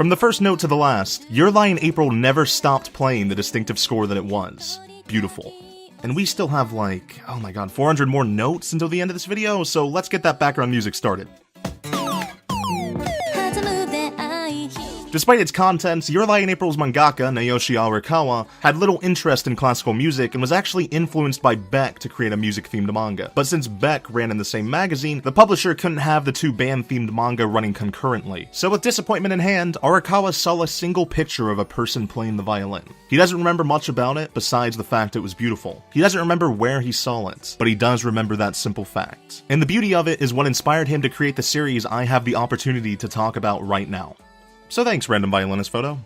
From the first note to the last, Your Lie in April never stopped playing the distinctive score that it was. Beautiful. And we still have like, oh my god, 400 more notes until the end of this video, so let's get that background music started. Despite its contents, Your Lie in April's mangaka, Naoshi Arakawa, had little interest in classical music and was actually influenced by Beck to create a music-themed manga. But since Beck ran in the same magazine, the publisher couldn't have the two band-themed manga running concurrently. So with disappointment in hand, Arakawa saw a single picture of a person playing the violin. He doesn't remember much about it, besides the fact it was beautiful. He doesn't remember where he saw it, but he does remember that simple fact. And the beauty of it is what inspired him to create the series I have the opportunity to talk about right now. So thanks, random violinist photo.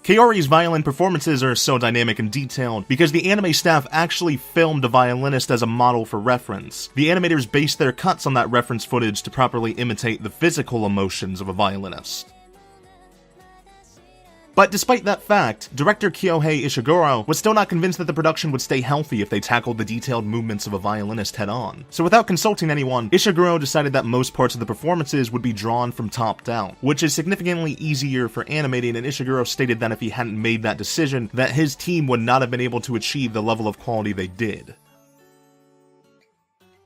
Kaori's violin performances are so dynamic and detailed because the anime staff actually filmed a violinist as a model for reference. The animators based their cuts on that reference footage to properly imitate the physical emotions of a violinist. But despite that fact, director Kyohei Ishiguro was still not convinced that the production would stay healthy if they tackled the detailed movements of a violinist head-on. So without consulting anyone, Ishiguro decided that most parts of the performances would be drawn from top down, which is significantly easier for animating, and Ishiguro stated that if he hadn't made that decision, that his team would not have been able to achieve the level of quality they did.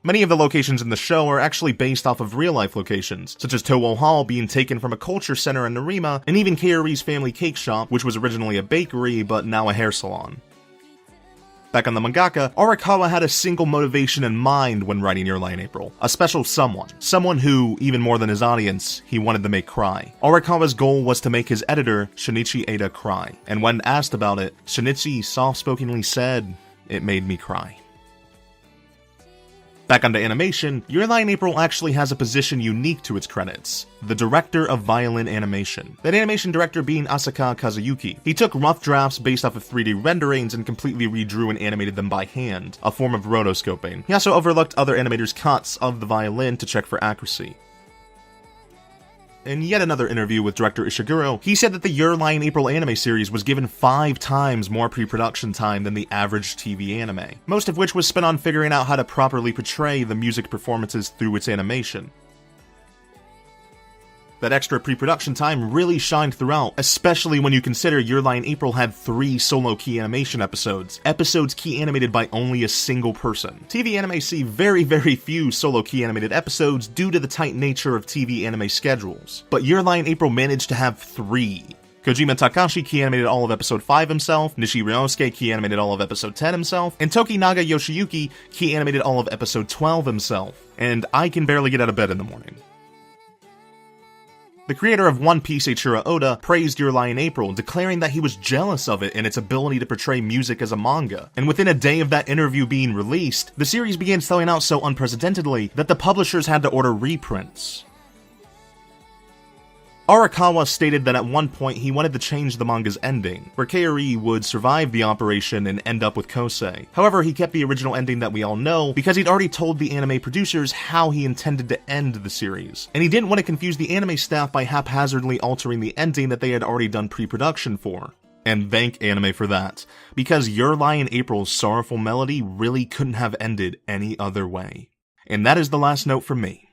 Many of the locations in the show are actually based off of real-life locations, such as Towo Hall being taken from a culture center in Narima, and even Kaori's family cake shop, which was originally a bakery, but now a hair salon. Back on the mangaka, Arakawa had a single motivation in mind when writing Your Lie in April. A special someone. Someone who, even more than his audience, he wanted to make cry. Arakawa's goal was to make his editor, Shinichi Ada, cry. And when asked about it, Shinichi soft-spokenly said, "It made me cry." Back onto animation, Your Lie in April actually has a position unique to its credits: the director of violin animation. That animation director being Asaka Kazuyuki. He took rough drafts based off of 3D renderings and completely redrew and animated them by hand, a form of rotoscoping. He also overlooked other animators' cuts of the violin to check for accuracy. In yet another interview with director Ishiguro, he said that the Your Lie in April anime series was given 5 times more pre-production time than the average TV anime, most of which was spent on figuring out how to properly portray the music performances through its animation. That extra pre-production time really shined throughout, especially when you consider Your Lie in April had 3 solo key animation episodes key animated by only a single person. TV anime see very few solo key animated episodes due to the tight nature of TV anime schedules, but Your Lie in April managed to have 3. Kojima Takashi key animated all of episode 5 himself, Nishi Ryosuke key animated all of episode 10 himself, and Tokinaga Yoshiyuki key animated all of episode 12 himself, and I can barely get out of bed in the morning. The creator of One Piece, Eiichiro Oda, praised Your Lie in April, declaring that he was jealous of it and its ability to portray music as a manga. And within a day of that interview being released, the series began selling out so unprecedentedly that the publishers had to order reprints. Arakawa stated that at one point he wanted to change the manga's ending, where Kaori would survive the operation and end up with Kosei. However, he kept the original ending that we all know because he'd already told the anime producers how he intended to end the series, and he didn't want to confuse the anime staff by haphazardly altering the ending that they had already done pre-production for. And thank anime for that, because Your Lie in April's sorrowful melody really couldn't have ended any other way. And that is the last note from me.